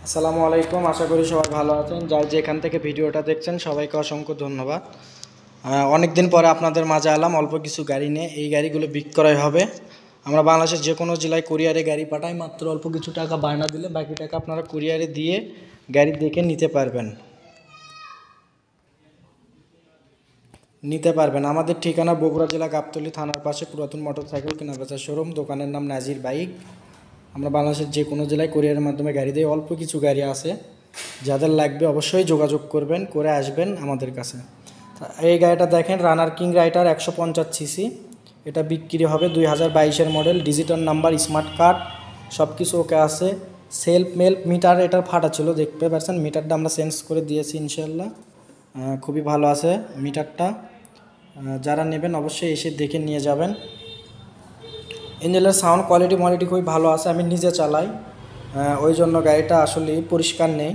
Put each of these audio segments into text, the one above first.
আসসালামু আলাইকুম, আশা করি সবাই ভালো আছেন। যার যেখান থেকে ভিডিওটা দেখছেন সবাইকে অসংখ্য ধন্যবাদ। অনেক দিন পরে আপনাদের মাঝে এলাম অল্প কিছু গাড়ি নিয়ে। এই গাড়িগুলো বিক্রয় হবে। আমরা বাংলাদেশের যে কোনো জেলায় কুরিয়ারে গাড়ি পাঠাই, মাত্র অল্প কিছু টাকা বায়না দিলে বাকি টাকা আপনারা কুরিয়ারে দিয়ে গাড়ি দেখে নিতে পারবেন। আমাদের ঠিকানা বগুড়া জেলা গাবতলী থানার পাশে পুরাতন মোটরসাইকেল কেনাবেচা শোরুম। দোকানের নাম নাজির বাইক। আমরা বাংলাদেশের যে কোনো জেলায় কুরিয়ারের মাধ্যমে গাড়ি দিই। অল্প কিছু গাড়ি আছে, যাদের লাগবে অবশ্যই যোগাযোগ করবেন, করে আসবেন আমাদের কাছে। এই গাড়িটা দেখেন, রানার কিং রাইডার 150 সিসি। এটা বিক্রি হবে 2022-এর model, digital number, smart card, সব কিছু ওকে আছে। সেলফ মেল্প মিটার এটার ফাটা ছিল, দেখতে পাচ্ছেন। মিটারটা আমরা চেঞ্জ করে দিয়েছি ইনশাল্লাহ। খুবই ভালো আছে মিটারটা। যারা নেবেন অবশ্যই এসে দেখে নিয়ে যাবেন। ইঞ্জিনের সাউন্ড কোয়ালিটি খুবই ভালো আছে। আমি নিজে চালাই, ওই জন্য গাড়িটা আসলে পরিষ্কার নেই।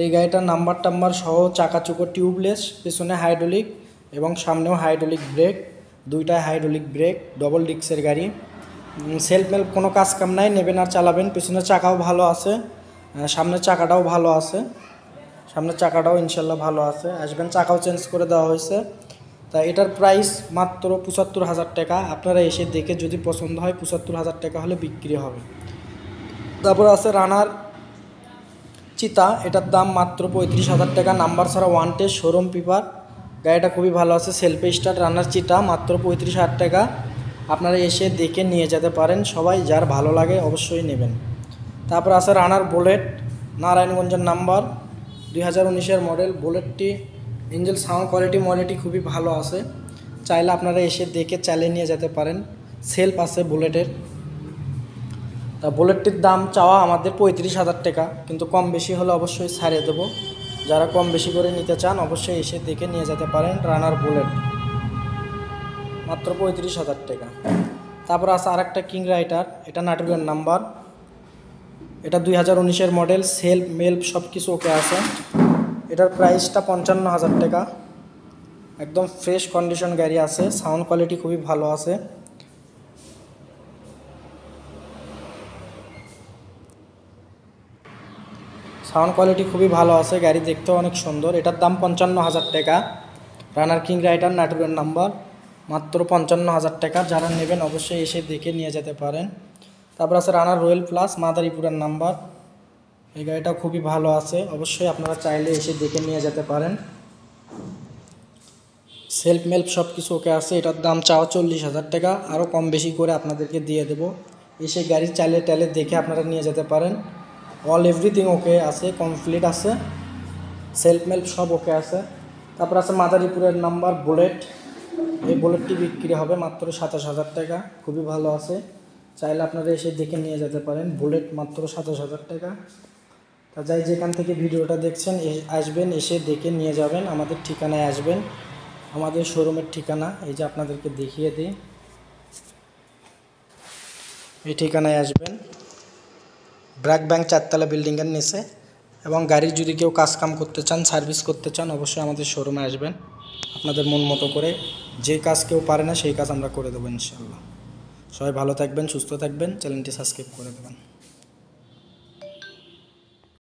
এই গাড়িটার নাম্বার সহ চাকাচুকো টিউবলেস, পেছনে হাইড্রোলিক এবং সামনেও হাইড্রোলিক ব্রেক, দুইটাই হাইড্রোলিক ব্রেক, ডবল ডিস্কের গাড়ি। সেলফ মেল্প কোনো কাজ কাম নাই, নেবেন আর চালাবেন। পেছনের চাকাও ভালো আছে, সামনের চাকাটাও ভালো আছে। সামনের চাকাটাও ইনশাল্লাহ ভালো আছে। আসবেন, চাকাও চেঞ্জ করে দেওয়া হয়েছে। তা এটার প্রাইস মাত্র 75,000 টাকা। আপনারা এসে দেখে যদি পছন্দ হয় 75,000 টাকা হলে বিক্রি হবে। তারপর আছে রানার চিতা, এটার দাম মাত্র 35,000 টাকা। নাম্বার ছাড়া ওয়ান টেস্ট, শোরুম পেপার। গাড়িটা খুবই ভালো আছে, সেলফে স্টার্ট। রানার চিতা মাত্র 35,000 টাকা। আপনারা এসে দেখে নিয়ে যেতে পারেন। সবাই যার ভালো লাগে অবশ্যই নেবেন। তারপর আছে রানার বুলেট, নারায়ণগঞ্জের নাম্বার, 2019-এর মডেল। বুলেটটি ইঞ্জিন সাউন্ড কোয়ালিটি খুবই ভালো আছে। চাইলে আপনারা এসে দেখে চালিয়ে নিয়ে যেতে পারেন। সেলফ আছে বুলেটের। তা বুলেটটির দাম চাওয়া আমাদের 35,000 টাকা, কিন্তু কম বেশি হলে অবশ্যই ছাড়িয়ে দেবো। যারা কম বেশি করে নিতে চান অবশ্যই এসে দেখে নিয়ে যেতে পারেন। রানার বুলেট মাত্র 35,000 টাকা। তারপর আছে আরেকটা কিং রাইডার, এটা নাটোরের নাম্বার। এটা 2019-এর মডেল, সেলফ মেল্প সব কিছু ওকে আছে। এটার প্রাইসটা 55,000 টাকা। একদম ফ্রেশ কন্ডিশন গাড়ি আছে, সাউন্ড কোয়ালিটি খুবই ভালো আছে। গাড়ি দেখতেও অনেক সুন্দর। এটার দাম 55,000 টাকা। রানার কিং রাইডার, নাটোরের নাম্বার, মাত্র 55,000 টাকা। যারা নেবেন অবশ্যই এসে দেখে নিয়ে যেতে পারেন। তারপর আছে রানার রয়্যাল প্লাস, মাদারীপুরের নাম্বার। এই গাড়িটা খুবই ভালো আছে, অবশ্যই আপনারা চাইলে এসে দেখে নিয়ে যেতে পারেন। সেলফ মেল্প সব কিছু ওকে আছে। এটার দাম চাওয়া 40,000 টাকা, আরও কম বেশি করে আপনাদেরকে দিয়ে দেবো। এসে গাড়ি চালিয়ে টালে দেখে আপনারা নিয়ে যেতে পারেন। অল এভরিথিং ওকে আছে, কমপ্লিট আছে। সেলফ মেল্প সব ওকে আছে। তারপর আছে মাদারীপুরের নাম্বার বুলেট। এই বুলেটটি বিক্রি হবে মাত্র 27,000 টাকা। খুবই ভালো আছে, চাইলে আপনারা এসে দেখে নিয়ে যেতে পারেন। বুলেট মাত্র 27,000 টাকা। তা যাই যেখান থেকে ভিডিওটা দেখছেন আসবেন, এসে দেখে নিয়ে যাবেন। আমাদের ঠিকানায় আসবেন, আমাদের শোরুমের ঠিকানা এই যে আপনাদেরকে দেখিয়ে দিই। এই ঠিকানায় আসবেন, ব্র্যাক ব্যাংক 4তলা বিল্ডিংয়ের নিচে। এবং গাড়ির যদি কেউ কাম করতে চান, সার্ভিস করতে চান, অবশ্যই আমাদের শোরুমে আসবেন। আপনাদের মন মতো করে যে কাজ কেউ পারে না সেই কাজ আমরা করে দেবো ইনশাআল্লাহ। সবাই ভালো থাকবেন, সুস্থ থাকবেন, চ্যানেলটি সাবস্ক্রাইব করে দেবেন।